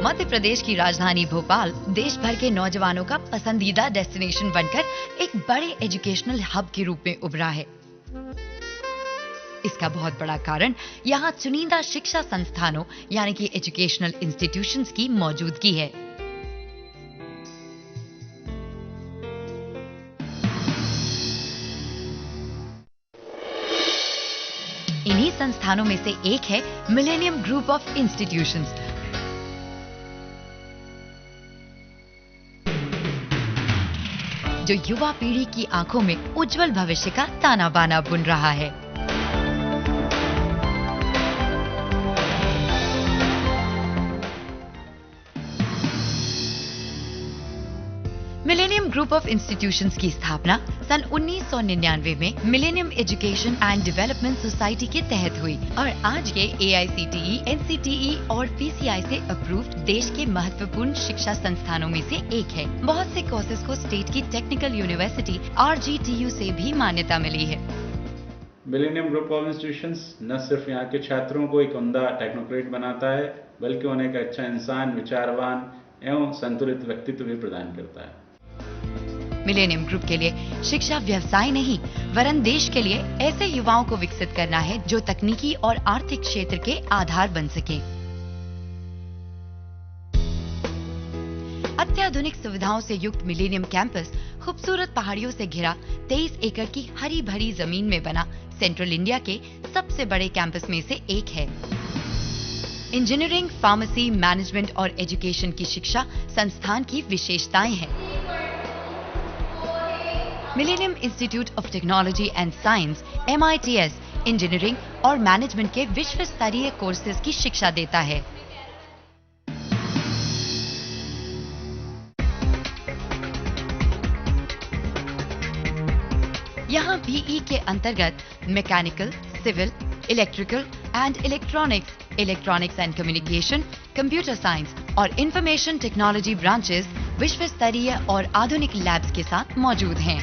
मध्य प्रदेश की राजधानी भोपाल देश भर के नौजवानों का पसंदीदा डेस्टिनेशन बनकर एक बड़े एजुकेशनल हब के रूप में उभरा है। इसका बहुत बड़ा कारण यहाँ चुनिंदा शिक्षा संस्थानों यानी कि एजुकेशनल इंस्टीट्यूशंस की मौजूदगी है। इन्हीं संस्थानों में से एक है मिलेनियम ग्रुप ऑफ इंस्टीट्यूशंस। जो युवा पीढ़ी की आंखों में उज्जवल भविष्य का ताना बाना बुन रहा है। मिलेनियम ग्रुप ऑफ इंस्टीट्यूशंस की स्थापना सन 1999 में millennium education and development society के तहत हुई और आज ये AICTE, NCTE और PCI से अप्रूव्ड देश के महत्वपूर्ण शिक्षा संस्थानों में से एक है। बहुत से कोर्सेज को स्टेट की टेक्निकल यूनिवर्सिटी RGTU से भी मान्यता मिली है। मिलेनियम ग्रुप ऑफ इंस्टीट्यूशंस न सिर्फ यहाँ के छात्रों को एक उम्दा टेक्नोक्रेट बनाता है, बल्कि उन्हें एक अच्छा इंसान, विचारवान एवं संतुलित व्यक्तित्व भी प्रदान करता है। मिलेनियम ग्रुप के लिए शिक्षा व्यवसाय नहीं वरन देश के लिए ऐसे युवाओं को विकसित करना है जो तकनीकी और आर्थिक क्षेत्र के आधार बन सके। अत्याधुनिक सुविधाओं से युक्त मिलेनियम कैंपस खूबसूरत पहाड़ियों से घिरा 23 एकड़ की हरी भरी जमीन में बना सेंट्रल इंडिया के सबसे बड़े कैंपस में से एक है। इंजीनियरिंग, फार्मेसी, मैनेजमेंट और एजुकेशन की शिक्षा संस्थान की विशेषताएं हैं। Millennium institute of technology and science MITS engineering और मैनेजमेंट के विश्व स्तरीय कोर्सेज की शिक्षा देता है। यहाँ BE के अंतर्गत mechanical, civil, electrical and electronics, electronics and communication, computer science और इंफॉर्मेशन टेक्नोलॉजी ब्रांचेस विश्व स्तरीय और आधुनिक लैब्स के साथ मौजूद हैं।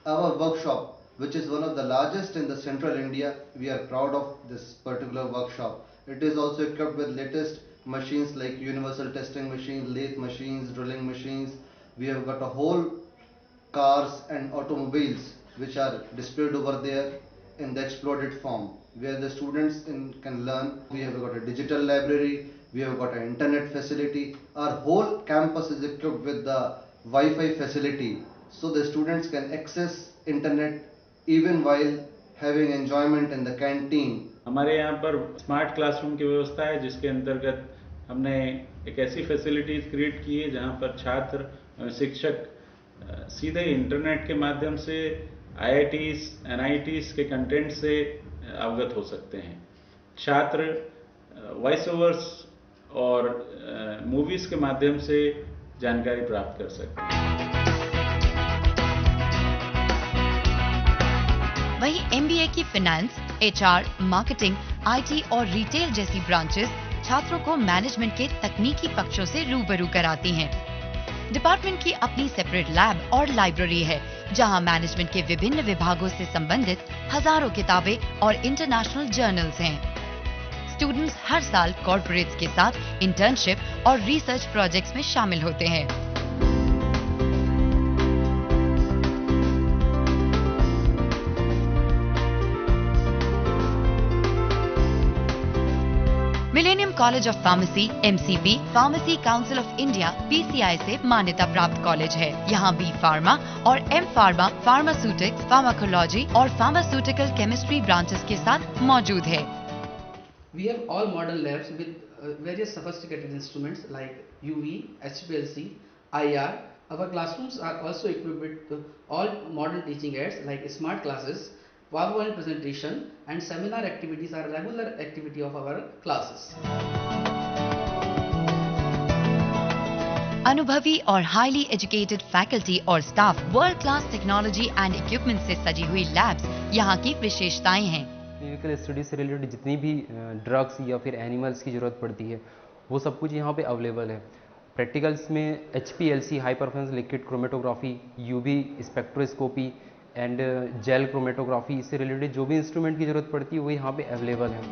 Our workshop, which is one of the largest in the central India, we are proud of this particular workshop. It is also equipped with latest machines like universal testing machines, lathe machines, drilling machines. We have got a whole cars and automobiles which are displayed over there in the exploded form, where the students can learn. We have got a digital library, we have got an internet facility. Our whole campus is equipped with the Wi-Fi facility, so the students can access internet even while having enjoyment in the canteen. हमारे यहाँ पर smart classroom की व्यवस्था है, जिसके अंतर्गत हमने एक ऐसी फैसिलिटीज क्रिएट की है जहाँ पर छात्र शिक्षक सीधे इंटरनेट के माध्यम से IITs, NITs के कंटेंट से अवगत हो सकते हैं। छात्र वॉइस ओवर्स और मूवीज के माध्यम से जानकारी प्राप्त कर सकते हैं। वहीं MBA की फाइनेंस, HR, मार्केटिंग, IT और रिटेल जैसी ब्रांचेस छात्रों को मैनेजमेंट के तकनीकी पक्षों से रूबरू कराती हैं। डिपार्टमेंट की अपनी सेपरेट लैब और लाइब्रेरी है, जहां मैनेजमेंट के विभिन्न विभागों से संबंधित हजारों किताबें और इंटरनेशनल जर्नल्स हैं। स्टूडेंट्स हर साल कॉर्पोरेट्स के साथ इंटर्नशिप और रिसर्च प्रोजेक्ट्स में शामिल होते हैं। Millennium college of pharmacy MCP, pharmacy council of India PCI से मान्यता प्राप्त कॉलेज है। यहाँ B फार्मा और M फार्मा, फार्मास्यूटिक्स, फार्माकोलॉजी और फार्मास्यूटिकल केमिस्ट्री ब्रांचेस के साथ मौजूद है। We have all modern labs with various sophisticated instruments like UV, HPLC, IR. Our classrooms are also equipped with all modern teaching aids like smart classes, PowerPoint presentation and seminar activities are regular activity of our classes. अनुभवी और highly educated faculty और staff, world class technology and equipment से सजी हुई labs यहाँ की विशेषताएं हैं। क्लिनिकल स्टडी से रिलेटेड जितनी भी ड्रग्स या फिर एनिमल्स की ज़रूरत पड़ती है वो सब कुछ यहाँ पे अवेलेबल है। प्रैक्टिकल्स में HPLC high performance liquid chromatography, UV spectroscopy and jail chromatography, इससे रिलेटेड जो भी इंस्ट्रूमेंट की जरूरत पड़ती है वो यहाँ पे अवेलेबल है।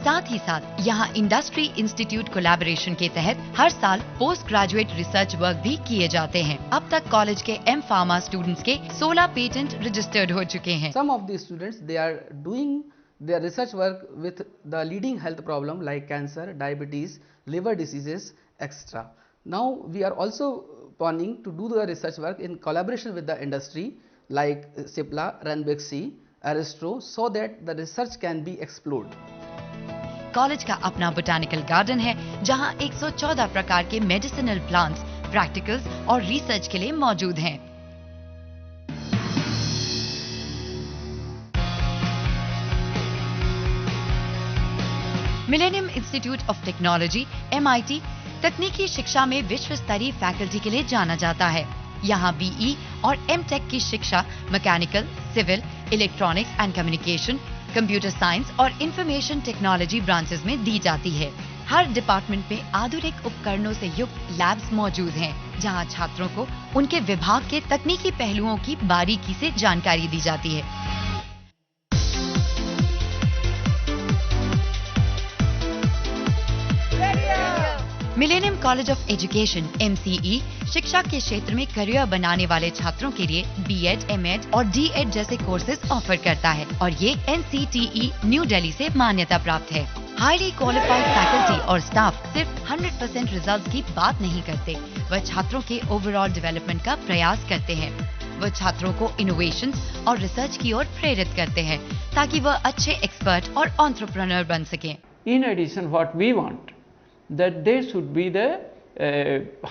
साथ ही साथ यहाँ इंडस्ट्री इंस्टीट्यूट कोलैबोरेशन के तहत हर साल पोस्ट ग्रेजुएट रिसर्च वर्क भी किए जाते हैं। अब तक कॉलेज के M.Pharma स्टूडेंट्स के 16 पेटेंट रजिस्टर्ड हो चुके हैं। Some of these students, they are doing their research work with the leading health problem like cancer, diabetes, liver diseases, etc. Now we are also planning to do the research work in collaboration with the industry like Cipla, Ranbaxy, Aristro, so that the research can be explored. College का अपना botanical garden है जहां 114 प्रकार के medicinal plants, practicals और research के लिए मौजूद हैं। Millennium institute of technology MIT तकनीकी शिक्षा में विश्व स्तरीय फैकल्टी के लिए जाना जाता है। यहाँ BE और M.Tech की शिक्षा mechanical, civil, electronics and communication, computer science और इंफॉर्मेशन टेक्नोलॉजी ब्रांचेस में दी जाती है। हर डिपार्टमेंट में आधुनिक उपकरणों से युक्त लैब्स मौजूद हैं, जहां छात्रों को उनके विभाग के तकनीकी पहलुओं की बारीकी से जानकारी दी जाती है। Millennium college of education MCE शिक्षा के क्षेत्र में करियर बनाने वाले छात्रों के लिए B.Ed, M.Ed और D.Ed जैसे कोर्सेज ऑफर करता है और ये NCTE न्यू दिल्ली से मान्यता प्राप्त है। हाईली क्वालिफाइड फैकल्टी और स्टाफ सिर्फ 100% रिजल्ट्स की बात नहीं करते, वह छात्रों के ओवरऑल डेवलपमेंट का प्रयास करते हैं। वह छात्रों को इनोवेशंस और रिसर्च की ओर प्रेरित करते हैं ताकि वह अच्छे एक्सपर्ट और एंटरप्रेन्योर बन सकें। In addition, what we want that they should be the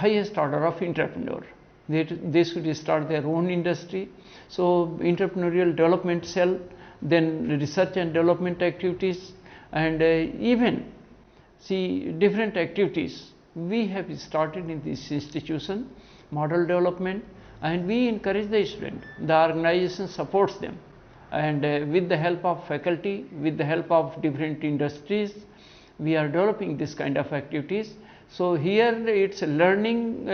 highest order of entrepreneur. They should start their own industry. So entrepreneurial development cell, then research and development activities, and even see different activities we have started in this institution, model development, and we encourage the student. The organization supports them, and with the help of faculty, with the help of different industries, we are developing this kind of activities. So here it's a learning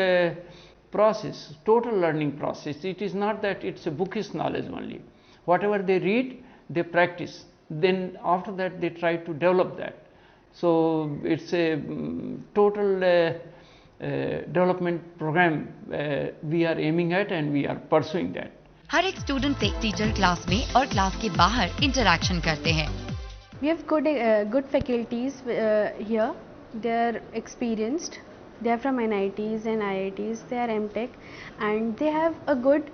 process, total learning process. It is not that it's a bookish knowledge only. Whatever they read, they practice. Then after that they try to develop that. So it's a total development program we are aiming at, and we are pursuing that. हर एक student से teacher class में और class के बाहर interaction करते हैं। We have good faculties here. They are experienced. They are from NITs and IITs. They are M.Tech, and they have a good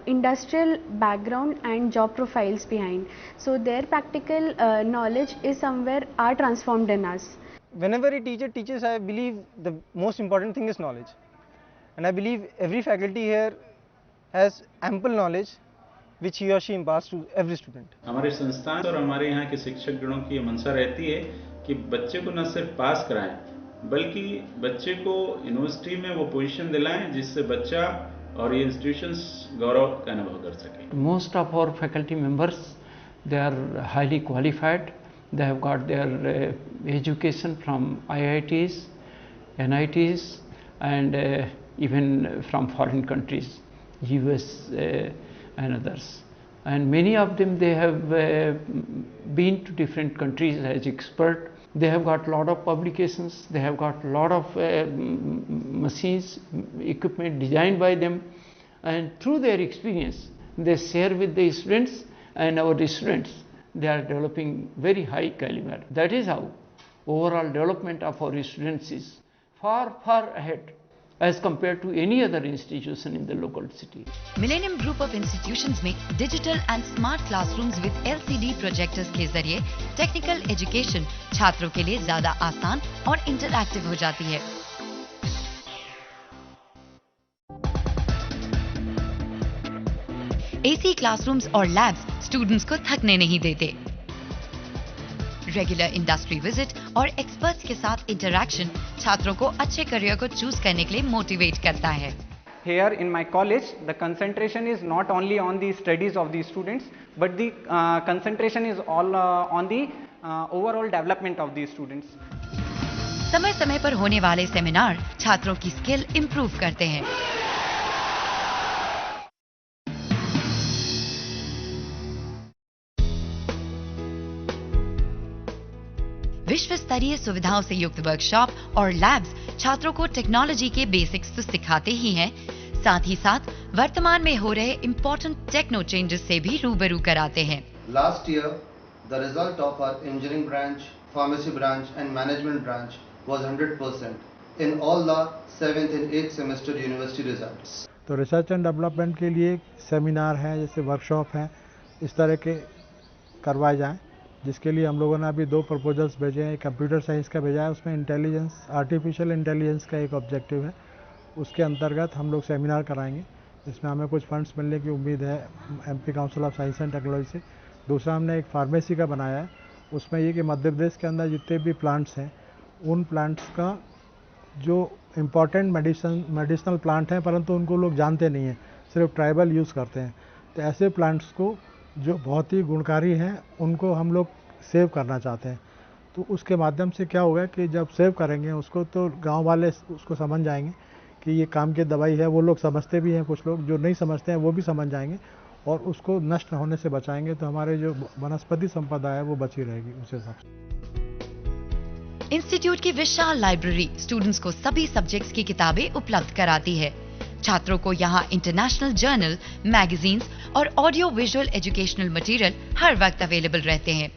industrial background and job profiles behind. So their practical knowledge is somewhere are transformed in us. Whenever a teacher teaches, I believe the most important thing is knowledge, and I believe every faculty here has ample knowledge which he or she imparts to every student. हमारे संस्थान और हमारे यहाँ के शिक्षक गणों की मंशा रहती है कि बच्चे को न सिर्फ पास कराएं, बल्कि बच्चे को यूनिवर्सिटी में वो पोजीशन दिलाएं जिससे बच्चा और ये इंस्टीट्यूशंस गौरव का अनुभव कर सकें। Most of our faculty members, they are highly qualified. They have got their education from IITs, NITs, and even from foreign countries, US and others. And many of them, they have been to different countries as expert. They have got a lot of publications. They have got a lot of machines, equipment designed by them, and through their experience, they share with the students, and our students, they are developing very high caliber. That is how overall development of our students is far, far ahead as compared to any other institution in the local city. Millennium group of institutions में digital and smart classrooms with LCD projectors के जरिए technical education छात्रों के लिए ज्यादा आसान और interactive हो जाती है। AC क्लासरूम्स और लैब्स स्टूडेंट्स को थकने नहीं देते। रेगुलर इंडस्ट्री विजिट और एक्सपर्ट्स के साथ इंटरैक्शन छात्रों को अच्छे करियर को चूज करने के लिए मोटिवेट करता है। Here in my college, the concentration is not only on the studies of the students, but the concentration is all on the overall development of the students. समय समय पर होने वाले सेमिनार छात्रों की स्किल इंप्रूव करते हैं। विश्व स्तरीय सुविधाओं से युक्त वर्कशॉप और लैब्स छात्रों को टेक्नोलॉजी के बेसिक्स तो सिखाते ही हैं, साथ ही साथ वर्तमान में हो रहे इम्पोर्टेंट टेक्नो चेंजेस से भी रूबरू कराते हैं। Last year, the result of our engineering branch, pharmacy branch and management branch was 100% in all the 7th and 8th semester university results. तो रिसर्च एंड डेवलपमेंट के लिए सेमिनार हैं, जैसे वर्कशॉप हैं, इस तरह के करवाए जाएं, जिसके लिए हम लोगों ने अभी 2 प्रपोजल्स भेजे हैं। कंप्यूटर साइंस का भेजा है, उसमें इंटेलिजेंस, आर्टिफिशियल इंटेलिजेंस का एक ऑब्जेक्टिव है, उसके अंतर्गत हम लोग सेमिनार कराएंगे। इसमें हमें कुछ फंड्स मिलने की उम्मीद है MP council of science and technology से। दूसरा हमने एक फार्मेसी का बनाया है, उसमें ये कि मध्य प्रदेश के अंदर जितने भी प्लांट्स हैं, उन प्लांट्स का जो इम्पॉर्टेंट मेडिसिनल प्लांट हैं परंतु उनको लोग जानते नहीं हैं, सिर्फ ट्राइबल यूज़ करते हैं, तो ऐसे प्लांट्स को जो बहुत ही गुणकारी हैं उनको हम लोग सेव करना चाहते हैं। तो उसके माध्यम से क्या होगा कि जब सेव करेंगे उसको तो गांव वाले उसको समझ जाएंगे कि ये काम की दवाई है। वो लोग समझते भी हैं, कुछ लोग जो नहीं समझते हैं वो भी समझ जाएंगे और उसको नष्ट होने से बचाएंगे, तो हमारे जो वनस्पति संपदा है वो बची रहेगी उस हिसाब से। इंस्टीट्यूट की विशाल लाइब्रेरी स्टूडेंट्स को सभी सब्जेक्ट्स की किताबें उपलब्ध कराती है। छात्रों को यहाँ इंटरनेशनल जर्नल, मैगजीन्स और ऑडियो विजुअल एजुकेशनल मटेरियल हर वक्त अवेलेबल रहते हैं।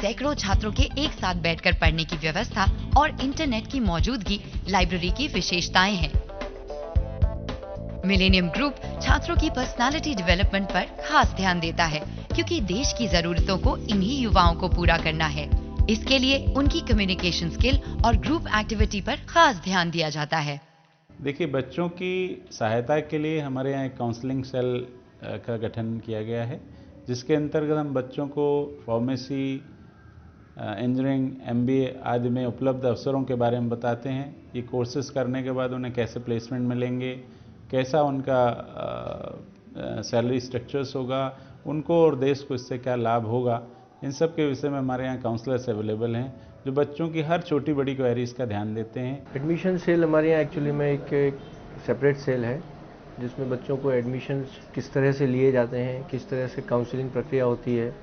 सैकड़ों छात्रों के एक साथ बैठकर पढ़ने की व्यवस्था और इंटरनेट की मौजूदगी लाइब्रेरी की विशेषताएं हैं। मिलेनियम ग्रुप छात्रों की पर्सनालिटी डेवलपमेंट पर खास ध्यान देता है, क्योंकि देश की जरूरतों को इन्हीं युवाओं को पूरा करना है। इसके लिए उनकी कम्युनिकेशन स्किल और ग्रुप एक्टिविटी पर खास ध्यान दिया जाता है। देखिए, बच्चों की सहायता के लिए हमारे यहाँ एक काउंसलिंग सेल का गठन किया गया है, जिसके अंतर्गत हम बच्चों को फार्मेसी, इंजीनियरिंग, एमबीए आदि में उपलब्ध अवसरों के बारे में बताते हैं। ये कोर्सेज करने के बाद उन्हें कैसे प्लेसमेंट मिलेंगे, कैसा उनका सैलरी स्ट्रक्चर्स होगा, उनको और देश को इससे क्या लाभ होगा, इन सब के विषय में हमारे यहाँ काउंसलर्स अवेलेबल हैं जो बच्चों की हर छोटी बड़ी क्वेरीज का ध्यान देते हैं। एडमिशन सेल हमारे यहाँ एक्चुअली में एक सेपरेट सेल है, जिसमें बच्चों को एडमिशन किस तरह से लिए जाते हैं, किस तरह से काउंसलिंग प्रक्रिया होती है,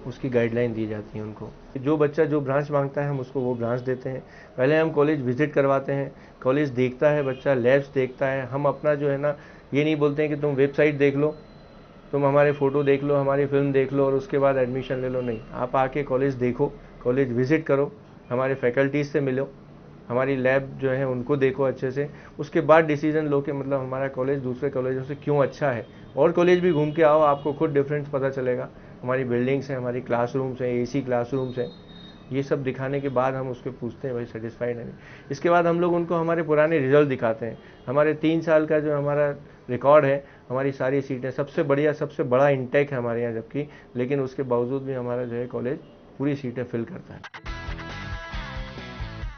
उसकी गाइडलाइन दी जाती है उनको। जो बच्चा जो ब्रांच मांगता है हम उसको वो ब्रांच देते हैं। पहले हम कॉलेज विजिट करवाते हैं, कॉलेज देखता है बच्चा, लैब्स देखता है। हम अपना जो है ना, ये नहीं बोलते हैं कि तुम वेबसाइट देख लो, तुम हमारे फ़ोटो देख लो, हमारी फिल्म देख लो और उसके बाद एडमिशन ले लो। नहीं, आप आके कॉलेज देखो, कॉलेज विजिट करो, हमारे फैकल्टीज़ से मिलो, हमारी लैब जो है उनको देखो अच्छे से, उसके बाद डिसीजन लो कि मतलब हमारा कॉलेज दूसरे कॉलेजों से क्यों अच्छा है। और कॉलेज भी घूम के आओ, आपको खुद डिफरेंस पता चलेगा। हमारी बिल्डिंग्स हैं, हमारी क्लासरूम्स हैं, एसी क्लासरूम्स हैं, ये सब दिखाने के बाद हम उसके पूछते हैं भाई सेटिस्फाइड है नहीं। इसके बाद हम लोग उनको हमारे पुराने रिजल्ट दिखाते हैं। हमारे 3 साल का जो हमारा रिकॉर्ड है, हमारी सारी सीटें, सबसे बड़ा इंटेक है हमारे यहाँ जबकि, लेकिन उसके बावजूद भी हमारा जो है कॉलेज पूरी सीटें फिल करता है।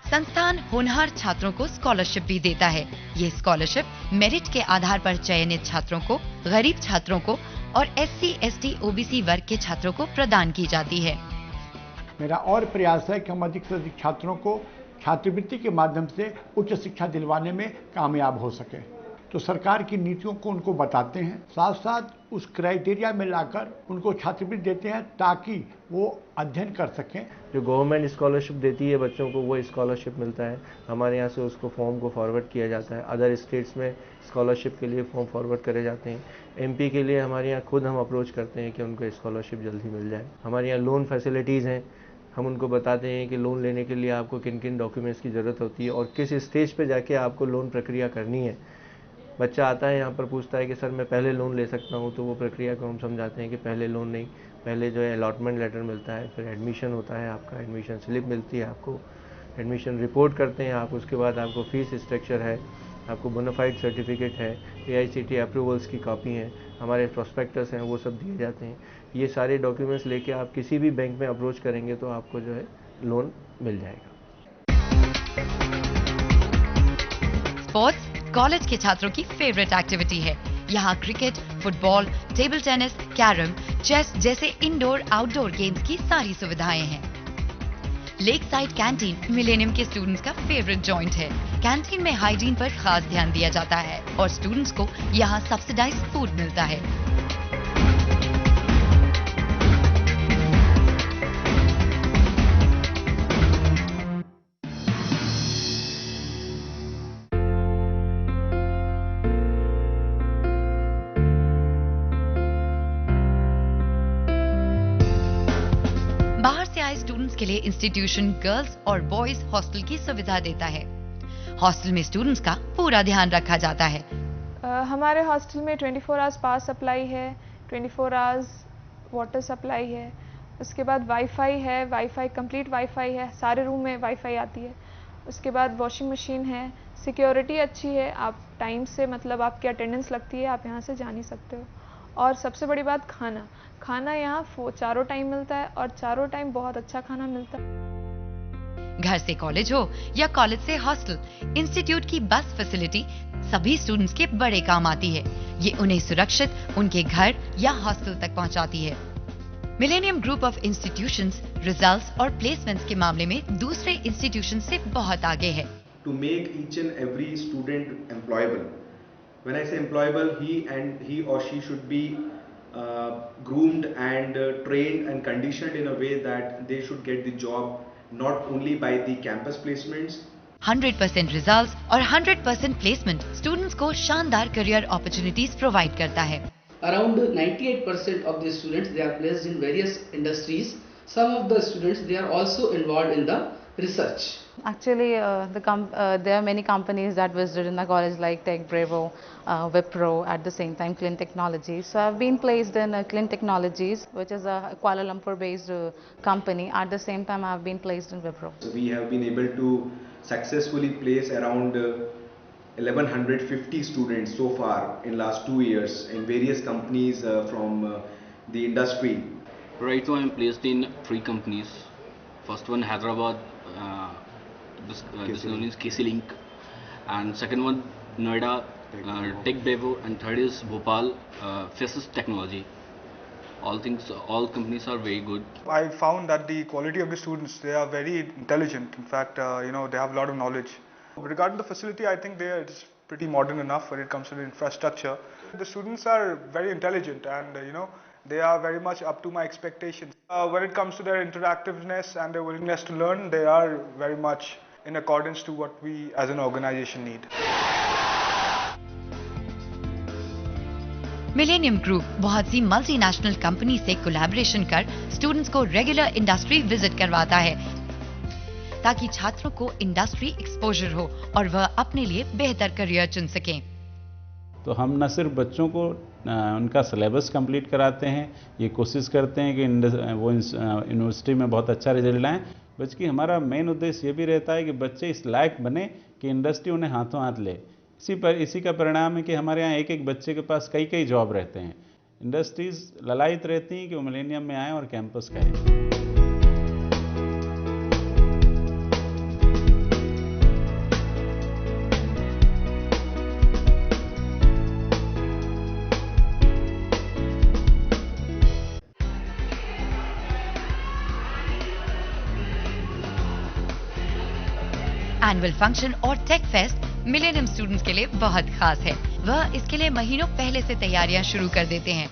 संस्थान होनहार छात्रों को स्कॉलरशिप भी देता है। ये स्कॉलरशिप मेरिट के आधार पर चयनित छात्रों को, गरीब छात्रों को और SC, ST, OBC वर्ग के छात्रों को प्रदान की जाती है। मेरा और प्रयास है कि हम अधिक से अधिक छात्रों को छात्रवृत्ति के माध्यम से उच्च शिक्षा दिलवाने में कामयाब हो सके। तो सरकार की नीतियों को उनको बताते हैं, साथ साथ उस क्राइटेरिया में लाकर उनको छात्रवृत्ति देते हैं ताकि वो अध्ययन कर सकें। जो गवर्नमेंट स्कॉलरशिप देती है बच्चों को, वो स्कॉलरशिप मिलता है हमारे यहाँ से, उसको फॉर्म को फॉरवर्ड किया जाता है। अदर स्टेट्स में स्कॉलरशिप के लिए फॉर्म फॉरवर्ड करे जाते हैं। MP के लिए हमारे यहाँ खुद हम अप्रोच करते हैं कि उनको स्कॉलरशिप जल्दी मिल जाए। हमारे यहाँ लोन फैसिलिटीज़ हैं, हम उनको बताते हैं कि लोन लेने के लिए आपको किन किन डॉक्यूमेंट्स की ज़रूरत होती है और किस स्टेज पे जाके आपको लोन प्रक्रिया करनी है। बच्चा आता है यहाँ पर पूछता है कि सर मैं पहले लोन ले सकता हूँ, तो वो प्रक्रिया को हम समझाते हैं कि पहले लोन नहीं, पहले जो है अलॉटमेंट लेटर मिलता है, फिर एडमिशन होता है, आपका एडमिशन स्लिप मिलती है, आपको एडमिशन रिपोर्ट करते हैं आप, उसके बाद आपको फीस स्ट्रक्चर है, आपको बोनाफाइड सर्टिफिकेट है, AICTE अप्रूवल्स की कॉपी हैं, हमारे प्रोस्पेक्टस हैं, वो सब दिए जाते हैं। ये सारे डॉक्यूमेंट्स लेके आप किसी भी बैंक में अप्रोच करेंगे तो आपको जो है लोन मिल जाएगा। स्पोर्ट्स कॉलेज के छात्रों की फेवरेट एक्टिविटी है। यहाँ cricket, football, table tennis, carrom, chess जैसे इंडोर आउटडोर गेम्स की सारी सुविधाएं हैं। लेक साइड कैंटीन मिलेनियम के स्टूडेंट्स का फेवरेट जॉइंट है। कैंटीन में हाइजीन पर खास ध्यान दिया जाता है और स्टूडेंट्स को यहाँ सब्सिडाइज्ड फूड मिलता है। बाहर से आए स्टूडेंट्स के लिए इंस्टीट्यूशन गर्ल्स और बॉयज हॉस्टल की सुविधा देता है। हॉस्टल में स्टूडेंट्स का पूरा ध्यान रखा जाता है। हमारे हॉस्टल में 24 आवर्स पावर सप्लाई है, 24 आवर्स वाटर सप्लाई है, उसके बाद वाईफाई है, वाईफाई कंप्लीट वाईफाई है, सारे रूम में वाईफाई आती है। उसके बाद वॉशिंग मशीन है, सिक्योरिटी अच्छी है, आप टाइम से मतलब आपकी अटेंडेंस लगती है, आप यहाँ से जा नहीं सकते हो। और सबसे बड़ी बात खाना यहाँ चारों टाइम मिलता है और चारों टाइम बहुत अच्छा खाना मिलता है। घर से कॉलेज हो या कॉलेज से हॉस्टल, इंस्टीट्यूट की बस फैसिलिटी सभी स्टूडेंट्स के बड़े काम आती है। ये उन्हें सुरक्षित उनके घर या हॉस्टल तक पहुंचाती है। Millennium group of institutions results और प्लेसमेंट्स के मामले में दूसरे इंस्टीट्यूशन से बहुत आगे है। To make each and every student employable. When I say employable, he or she should be groomed and trained and conditioned in a way that they should get the job not only by the campus placements. 100% results और 100% placement students को शानदार career opportunities provide करता है। Around 98% of the students they are placed in various industries. Some of the students they are also involved in the research. Actually, there are many companies that visited in the college like Tech Bravo, Wipro, at the same time Clin Technologies. So I've been placed in Clin Technologies, which is a Kuala Lumpur-based company. At the same time, I've been placed in Wipro. So we have been able to successfully place around 1150 students so far in last 2 years in various companies from the industry. Right now, I'm placed in 3 companies. First one Hyderabad. This one is KC Link, and second one Noida, Tech Bravo, and third is Bhopal, Faces Technology. All companies are very good. I found that the quality of the students, they are very intelligent. In fact, they have a lot of knowledge. Regarding the facility, I think it's pretty modern enough when it comes to the infrastructure. The students are very intelligent and they are very much up to my expectations. When it comes to their interactiveness and their willingness to learn, they are very much in accordance to what we as an organization need. Millennium group बहुत सी multinational company से collaboration कर students को regular industry visit करवाता है ताकि छात्रों को industry exposure हो और वह अपने लिए बेहतर करियर चुन सकें। तो हम न सिर्फ बच्चों को उनका सिलेबस कंप्लीट कराते हैं, ये कोशिश करते हैं कि वो यूनिवर्सिटी में बहुत अच्छा रिजल्ट लाएं, बल्कि हमारा मेन उद्देश्य ये भी रहता है कि बच्चे इस लायक बने कि इंडस्ट्री उन्हें हाथों हाथ ले। इसी का परिणाम है कि हमारे यहाँ एक बच्चे के पास कई जॉब रहते हैं। इंडस्ट्रीज ललायित रहती हैं कि वो मिलेनियम में आएँ और कैंपस करें। एनुअल फंक्शन और टेक फेस्ट मिलेनियम स्टूडेंट्स के लिए बहुत खास है। वह इसके लिए महीनों पहले से तैयारियां शुरू कर देते हैं।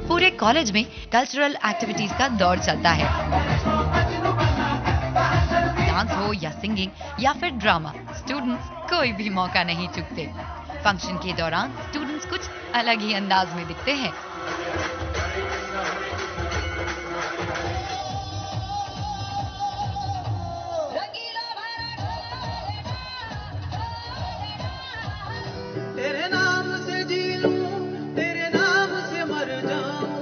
पूरे कॉलेज में कल्चरल एक्टिविटीज का दौर चलता है। डांस हो या सिंगिंग या फिर ड्रामा, स्टूडेंट्स कोई भी मौका नहीं चूकते। फंक्शन के दौरान स्टूडेंट्स कुछ अलग ही अंदाज में दिखते हैं। तेरे नाम से जी लूं, तेरे नाम से मर जाऊं।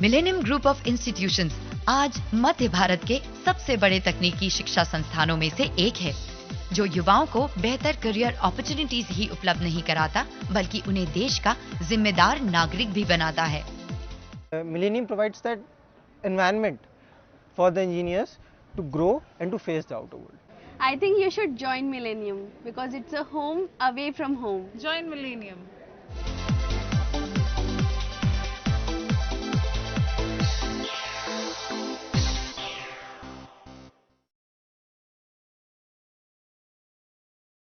मिलेनियम ग्रुप ऑफ इंस्टीट्यूशंस आज मध्य भारत के सबसे बड़े तकनीकी शिक्षा संस्थानों में से एक है। जो युवाओं को बेहतर करियर अपॉर्चुनिटीज ही उपलब्ध नहीं कराता, बल्कि उन्हें देश का जिम्मेदार नागरिक भी बनाता है। Millennium provides that environment for the engineers to grow and to face the outer world. I think you should join Millennium because it's a home away from home. Join Millennium.